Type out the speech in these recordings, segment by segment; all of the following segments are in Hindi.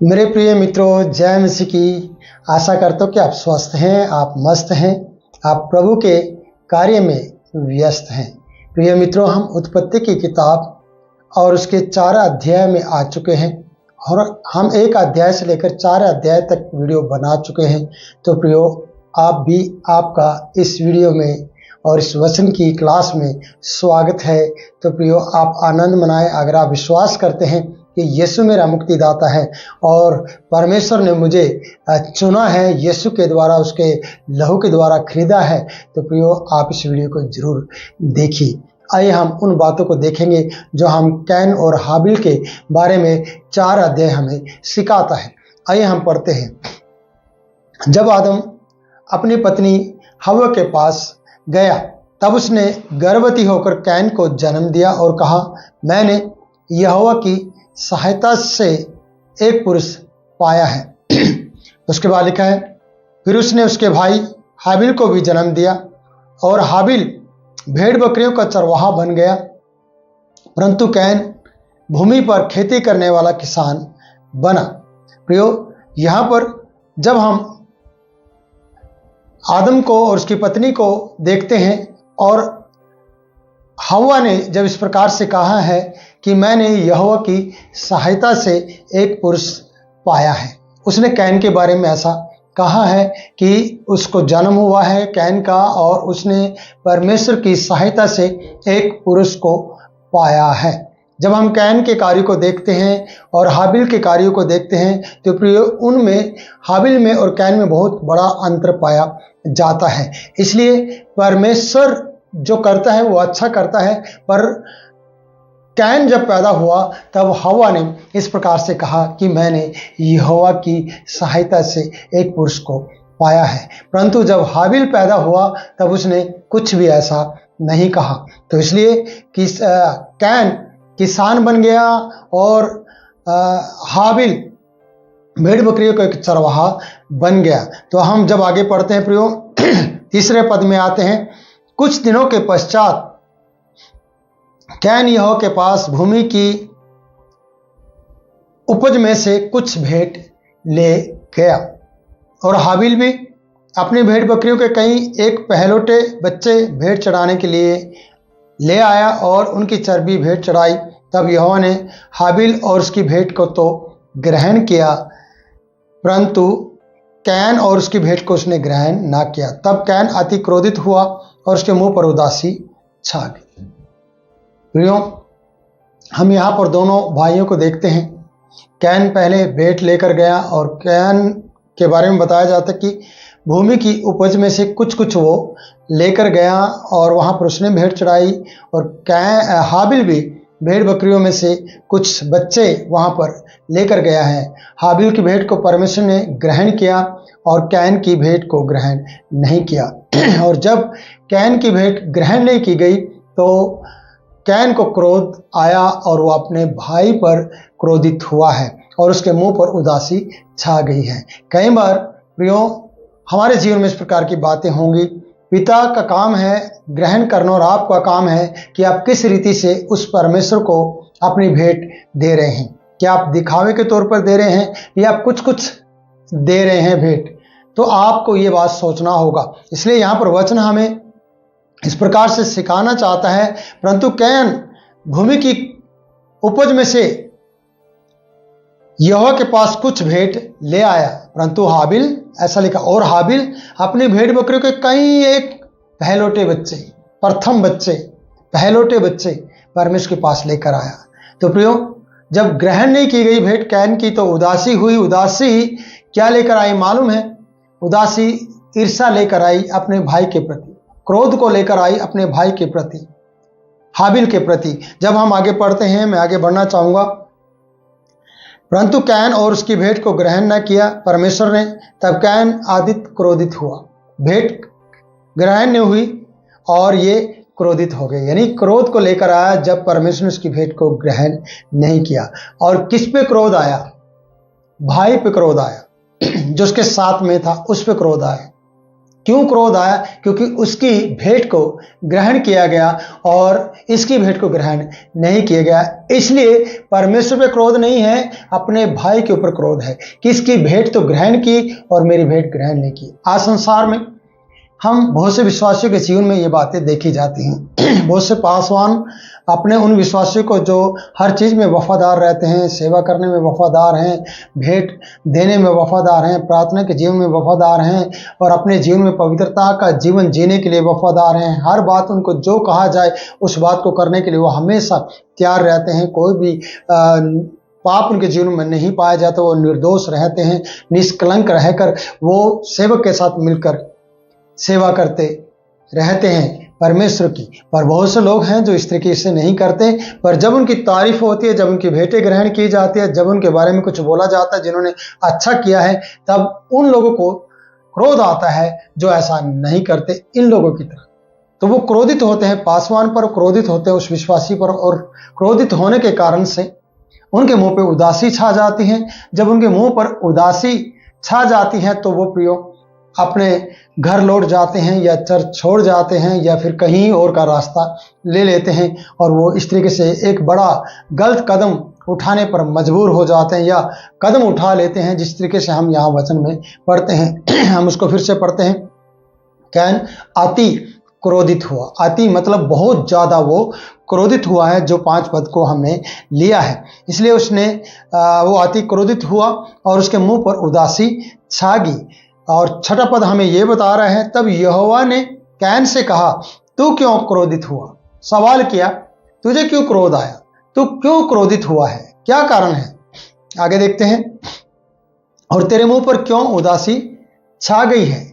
मेरे प्रिय मित्रों, जय मसीह की। आशा करता हूँ कि आप स्वस्थ हैं, आप मस्त हैं, आप प्रभु के कार्य में व्यस्त हैं। प्रिय मित्रों, हम उत्पत्ति की किताब और उसके 4 अध्याय में आ चुके हैं और हम 1 अध्याय से लेकर 4 अध्याय तक वीडियो बना चुके हैं। तो प्रियो, आप भी आपका इस वीडियो में और इस वचन की क्लास में स्वागत है। तो प्रियो, आप आनंद मनाएं। अगर आप विश्वास करते हैं कि यीशु मेरा मुक्तिदाता है और परमेश्वर ने मुझे चुना है, यीशु के द्वारा, उसके लहू के द्वारा खरीदा है, तो प्रियो आप इस वीडियो को जरूर देखिए। आइए हम उन बातों को देखेंगे जो हम कैन और हाबिल के बारे में 4 अध्याय हमें सिखाता है। आइए हम पढ़ते हैं। जब आदम अपनी पत्नी हव्वा के पास गया, तब उसने गर्भवती होकर कैन को जन्म दिया और कहा, मैंने यहोवा की सहायता से एक पुरुष पाया है। उसके बाद लिखा है, फिर उसने उसके भाई हाबिल को भी जन्म दिया और हाबिल भेड़ बकरियों का चरवाहा बन गया, परंतु कैन भूमि पर खेती करने वाला किसान बना। प्रियो, यहाँ पर जब हम आदम को और उसकी पत्नी को देखते हैं और हव्वा ने जब इस प्रकार से कहा है कि मैंने यहोवा की सहायता से एक पुरुष पाया है, उसने कैन के बारे में ऐसा कहा है कि उसको जन्म हुआ है कैन का और उसने परमेश्वर की सहायता से एक पुरुष को पाया है। जब हम कैन के कार्य को देखते हैं और हाबिल के कार्यों को देखते हैं, तो प्रियो उनमें, हाबिल में और कैन में बहुत बड़ा अंतर पाया जाता है। इसलिए परमेश्वर जो करता है वो अच्छा करता है, पर कैन जब पैदा हुआ तब हव्वा ने इस प्रकार से कहा कि मैंने यहोवा की सहायता से एक पुरुष को पाया है, परंतु जब हाबिल पैदा हुआ तब उसने कुछ भी ऐसा नहीं कहा। तो इसलिए कि कैन किसान बन गया और हाबिल भेड़ बकरियों का एक चरवाहा बन गया। तो हम जब आगे पढ़ते हैं प्रियो, तीसरे पद में आते हैं, कुछ दिनों के पश्चात कैन यहोवा के पास भूमि की उपज में से कुछ भेंट ले गया और हाबिल भी अपनी भेड़ बकरियों के एक पहलोटे बच्चे भेंट चढ़ाने के लिए ले आया और उनकी चर्बी भेंट चढ़ाई। तब यहोवा ने हाबिल और उसकी भेंट को तो ग्रहण किया, परंतु कैन और उसकी भेंट को उसने ग्रहण ना किया। तब कैन अति क्रोधित हुआ और उसके मुंह पर उदासी छा गई। प्रियो, हम यहाँ पर दोनों भाइयों को देखते हैं। कैन पहले भेंट लेकर गया और कैन के बारे में बताया जाता है कि भूमि की उपज में से कुछ वो लेकर गया और वहाँ पर उसने भेंट चढ़ाई और हाबिल भी भेड़ बकरियों में से कुछ बच्चे वहाँ पर लेकर गया है। हाबिल की भेंट को परमेश्वर ने ग्रहण किया और कैन की भेंट को ग्रहण नहीं किया। और जब कैन की भेंट ग्रहण नहीं की गई तो कैन को क्रोध आया और वो अपने भाई पर क्रोधित हुआ है और उसके मुंह पर उदासी छा गई है। कई बार प्रियो, हमारे जीवन में इस प्रकार की बातें होंगी। पिता का काम है ग्रहण करना और आपका काम है कि आप किस रीति से उस परमेश्वर को अपनी भेंट दे रहे हैं। क्या आप दिखावे के तौर पर दे रहे हैं या आप कुछ दे रहे हैं भेंट? तो आपको ये बात सोचना होगा। इसलिए यहाँ पर वचन हमें इस प्रकार से सिखाना चाहता है, परंतु कैन भूमि की उपज में से यहोवा के पास कुछ भेंट ले आया, परंतु हाबिल, ऐसा लिखा, और हाबिल अपनी भेड़ बकरियों के एक पहलोटे बच्चे, प्रथम बच्चे, पहलोटे बच्चे परमेश्वर के पास लेकर आया। तो प्रियो, जब ग्रहण नहीं की गई भेंट कैन की तो उदासी हुई। उदासी क्या लेकर आई मालूम है? उदासी ईर्ष्या लेकर आई अपने भाई के प्रति, क्रोध को लेकर आई अपने भाई के प्रति, हाबिल के प्रति। जब हम आगे पढ़ते हैं, मैं आगे बढ़ना चाहूँगा, परंतु कैन और उसकी भेंट को ग्रहण न किया परमेश्वर ने, तब कैन अधिक क्रोधित हुआ। भेंट ग्रहण नहीं हुई और ये क्रोधित हो गए, यानी क्रोध को लेकर आया जब परमेश्वर ने उसकी भेंट को ग्रहण नहीं किया। और किस पे क्रोध आया? भाई पे क्रोध आया, जो उसके साथ में था उस पे क्रोध आया। क्यों क्रोध आया? क्योंकि उसकी भेंट को ग्रहण किया गया और इसकी भेंट को ग्रहण नहीं किया गया। इसलिए परमेश्वर पे क्रोध नहीं है, अपने भाई के ऊपर क्रोध है कि इसकी भेंट तो ग्रहण की और मेरी भेंट ग्रहण नहीं की। आज संसार में हम बहुत से विश्वासियों के जीवन में ये बातें देखी जाती हैं। बहुत से पासवान अपने उन विश्वासियों को जो हर चीज़ में वफादार रहते हैं, सेवा करने में वफादार हैं, भेंट देने में वफादार हैं, प्रार्थना के जीवन में वफादार हैं और अपने जीवन में पवित्रता का जीवन जीने के लिए वफादार हैं। हर बात उनको जो कहा जाए उस बात को करने के लिए वो हमेशा तैयार रहते हैं। कोई भी पाप उनके जीवन में नहीं पाया जाता, वो निर्दोष रहते हैं, निष्कलंक रहकर वो सेवक के साथ मिलकर सेवा करते रहते हैं परमेश्वर की। पर बहुत से लोग हैं जो इस तरीके से नहीं करते, पर जब उनकी तारीफ होती है, जब उनकी भेंटें ग्रहण की जाती है, जब उनके बारे में कुछ बोला जाता है जिन्होंने अच्छा किया है, तब उन लोगों को क्रोध आता है जो ऐसा नहीं करते इन लोगों की तरह। तो वो क्रोधित होते हैं, पासवान पर क्रोधित होते हैं, उस विश्वासी पर, और क्रोधित होने के कारण से उनके मुंह पे उदासी छा जाती है। जब उनके मुंह पर उदासी छा जाती है तो वो प्रियो अपने घर लौट जाते हैं या चर्च छोड़ जाते हैं या फिर कहीं और का रास्ता ले लेते हैं और वो इस तरीके से एक बड़ा गलत कदम उठाने पर मजबूर हो जाते हैं या कदम उठा लेते हैं, जिस तरीके से हम यहाँ वचन में पढ़ते हैं। हम उसको फिर से पढ़ते हैं। कैन अति क्रोधित हुआ। अति मतलब बहुत ज़्यादा वो क्रोधित हुआ है, जो 5 पद को हमने लिया है। इसलिए उसने वो अति क्रोधित हुआ और उसके मुंह पर उदासी छा गई। और 6 पद हमें ये बता रहा है, तब यहोवा ने कैन से कहा, तू क्यों क्रोधित हुआ? सवाल किया, तुझे क्यों क्रोध आया? तू क्यों क्रोधित हुआ है? क्या कारण है? आगे देखते हैं। और तेरे मुंह पर क्यों उदासी छा गई है?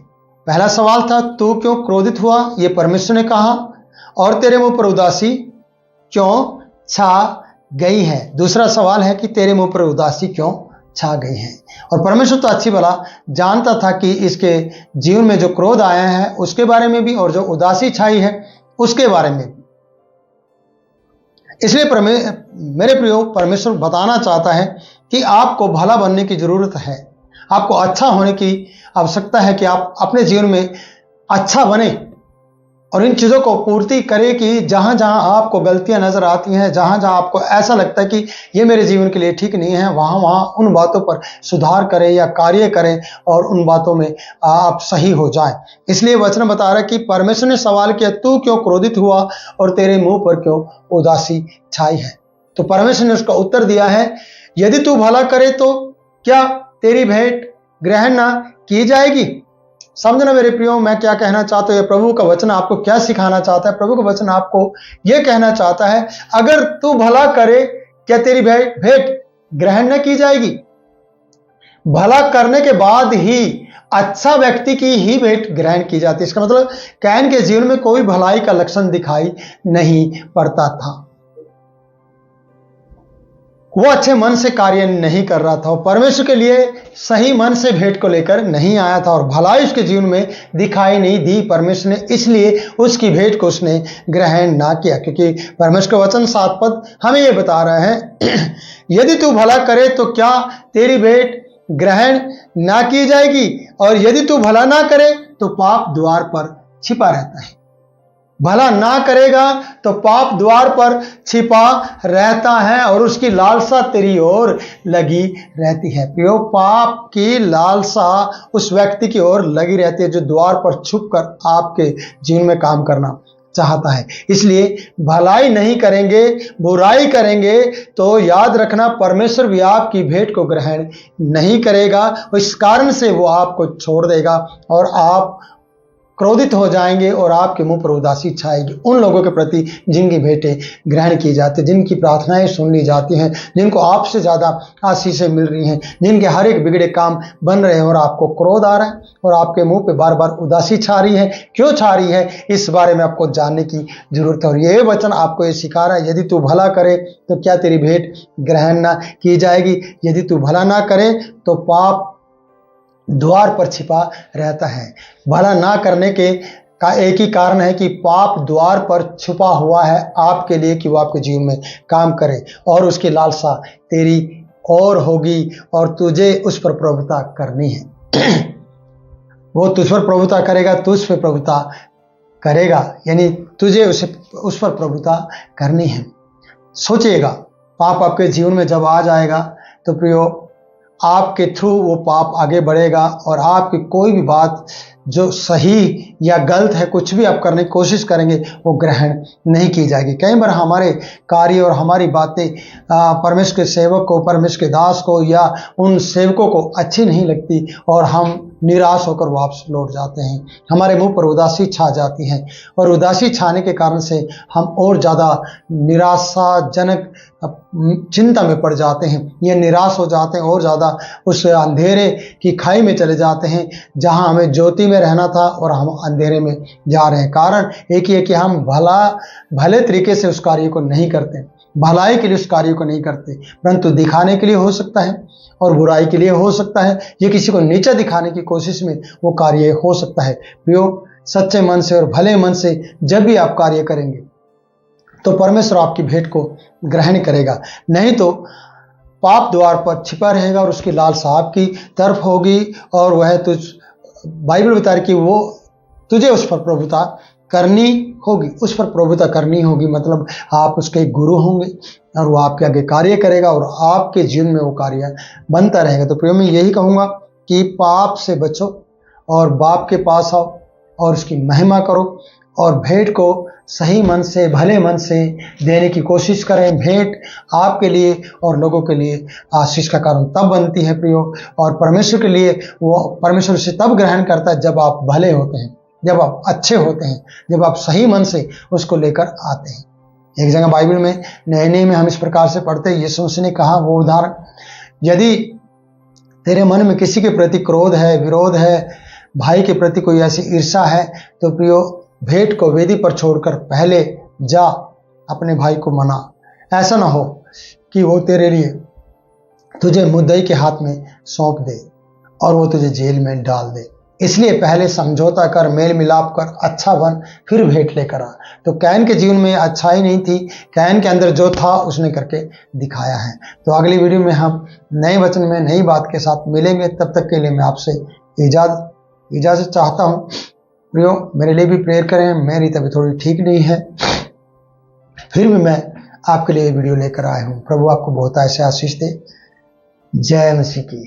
पहला सवाल था, तू क्यों क्रोधित हुआ? ये परमेश्वर ने कहा। और तेरे मुंह पर उदासी क्यों छा गई है? दूसरा सवाल है कि तेरे मुंह पर उदासी क्यों छा गई है? और परमेश्वर तो अच्छी भला जानता था कि इसके जीवन में जो क्रोध आया है उसके बारे में भी और जो उदासी छाई है उसके बारे में भी। इसलिए मेरे प्रियो, परमेश्वर बताना चाहता है कि आपको भला बनने की जरूरत है, आपको अच्छा होने की आवश्यकता है कि आप अपने जीवन में अच्छा बने और इन चीज़ों को पूर्ति करें कि जहाँ जहाँ आपको गलतियाँ नज़र आती हैं, जहाँ जहाँ आपको ऐसा लगता है कि ये मेरे जीवन के लिए ठीक नहीं है, वहाँ वहाँ उन बातों पर सुधार करें या कार्य करें और उन बातों में आप सही हो जाएं। इसलिए वचन बता रहा है कि परमेश्वर ने सवाल किया, तू क्यों क्रोधित हुआ और तेरे मुंह पर क्यों उदासी छाई है? तो परमेश्वर ने उसका उत्तर दिया है, यदि तू भला करे तो क्या तेरी भेंट ग्रहण ना की जाएगी? समझना मेरे प्रियो, मैं क्या कहना चाहता हूँ, प्रभु का वचन आपको क्या सिखाना चाहता है? प्रभु का वचन आपको यह कहना चाहता है, अगर तू भला करे क्या तेरी भेंट ग्रहण न की जाएगी? भला करने के बाद ही अच्छा व्यक्ति की ही भेंट ग्रहण की जाती है। इसका मतलब कैन के जीवन में कोई भलाई का लक्षण दिखाई नहीं पड़ता था। वो अच्छे मन से कार्य नहीं कर रहा था, परमेश्वर के लिए सही मन से भेंट को लेकर नहीं आया था और भलाई उसके जीवन में दिखाई नहीं दी परमेश्वर ने, इसलिए उसकी भेंट को उसने ग्रहण ना किया। क्योंकि परमेश्वर का वचन 7 पद हमें ये बता रहा है, यदि तू भला करे तो क्या तेरी भेंट ग्रहण ना की जाएगी, और यदि तू भला ना करे तो पाप द्वार पर छिपा रहता है। भला ना करेगा तो पाप द्वार पर छिपा रहता है और उसकी लालसा तेरी ओर लगी रहती है। प्रियो, पाप की लालसा उस व्यक्ति की ओर लगी रहती है जो द्वार पर छुपकर आपके जीवन में काम करना चाहता है। इसलिए भलाई नहीं करेंगे, बुराई करेंगे तो याद रखना परमेश्वर भी आपकी भेंट को ग्रहण नहीं करेगा। इस कारण से वो आपको छोड़ देगा और आप क्रोधित हो जाएंगे और आपके मुंह पर उदासी छाएगी उन लोगों के प्रति जिनकी भेंटें ग्रहण की जाती हैं, जिनकी प्रार्थनाएं सुन ली जाती हैं, जिनको आपसे ज़्यादा आशीषें मिल रही हैं, जिनके हर एक बिगड़े काम बन रहे हैं और आपको क्रोध आ रहा है और आपके मुंह पे बार बार उदासी छा रही है। क्यों छा रही है, इस बारे में आपको जानने की जरूरत है। और ये वचन आपको ये सिखा रहा है, यदि तू भला करे तो क्या तेरी भेंट ग्रहण ना की जाएगी? यदि तू भला ना करे तो पाप द्वार पर छिपा रहता है। भला ना करने के का एक ही कारण है कि पाप द्वार पर छुपा हुआ है आपके लिए कि वो आपके जीवन में काम करे और उसकी लालसा तेरी और होगी और तुझे उस पर प्रभुता करनी है। वो तुझ पर प्रभुता करेगा, तुझ पे प्रभुता करेगा, यानी तुझे उस पर प्रभुता करनी है। सोचिएगा, पाप आपके जीवन में जब आ जाएगा तो प्रियो, आपके थ्रू वो पाप आगे बढ़ेगा और आपकी कोई भी बात जो सही या गलत है, कुछ भी आप करने की कोशिश करेंगे वो ग्रहण नहीं की जाएगी। कई बार हमारे कार्य और हमारी बातें परमेश्वर के सेवक को, परमेश्वर के दास को या उन सेवकों को अच्छी नहीं लगती और हम निराश होकर वापस लौट जाते हैं। हमारे मुंह पर उदासी छा जाती है और उदासी छाने के कारण से हम और ज़्यादा निराशाजनक चिंता में पड़ जाते हैं, या निराश हो जाते हैं और ज़्यादा उस अंधेरे की खाई में चले जाते हैं जहां हमें ज्योति में रहना था और हम अंधेरे में जा रहे हैं। कारण एक ही है कि हम भले तरीके से उस कार्य को नहीं करते, भलाई के लिए उस कार्य को नहीं करते, परंतु दिखाने के लिए हो सकता है और बुराई के लिए हो सकता है, ये किसी को नीचा दिखाने की कोशिश में वो कार्य हो सकता है। प्रियो, सच्चे मन से और भले मन से जब भी आप कार्य करेंगे तो परमेश्वर आपकी भेंट को ग्रहण करेगा, नहीं तो पाप द्वार पर छिपा रहेगा और उसकी लालसा आपकी तरफ होगी और वह बाइबल बता रही कि वो तुझे उस पर प्रभुता करनी होगी, उस पर प्रभुता करनी होगी, मतलब आप उसके गुरु होंगे और वो आपके आगे कार्य करेगा और आपके जीवन में वो कार्य बनता रहेगा। तो प्रियो, मैं यही कहूँगा कि पाप से बचो और बाप के पास आओ और उसकी महिमा करो और भेंट को सही मन से, भले मन से देने की कोशिश करें। भेंट आपके लिए और लोगों के लिए आशीष का कारण तब बनती है प्रियो, और परमेश्वर के लिए वो परमेश्वर उसे तब ग्रहण करता है जब आप भले होते हैं, जब आप अच्छे होते हैं, जब आप सही मन से उसको लेकर आते हैं। एक जगह बाइबल में नए में हम इस प्रकार से पढ़ते हैं, यीशु मसीह ने कहा वो उदाहरण, यदि तेरे मन में किसी के प्रति क्रोध है, विरोध है, भाई के प्रति कोई ऐसी ईर्ष्या है, तो प्रियो भेंट को वेदी पर छोड़कर पहले जा अपने भाई को मना। ऐसा ना हो कि वो तेरे लिए तुझे मुद्दई के हाथ में सौंप दे और वो तुझे जेल में डाल दे। इसलिए पहले समझौता कर, मेल मिलाप कर, अच्छा बन, फिर भेंट लेकर आ। तो कैन के जीवन में अच्छाई नहीं थी, कैन के अंदर जो था उसने करके दिखाया है। तो अगली वीडियो में हम नए वचन में नई बात के साथ मिलेंगे। तब तक के लिए मैं आपसे इजाज़त चाहता हूँ। प्रियो, मेरे लिए भी प्रेयर करें, मेरी तबीयत थोड़ी ठीक नहीं है, फिर भी मैं आपके लिए वीडियो लेकर आया हूँ। प्रभु आपको बहुत ऐसे आशीष दे। जय मसीह की।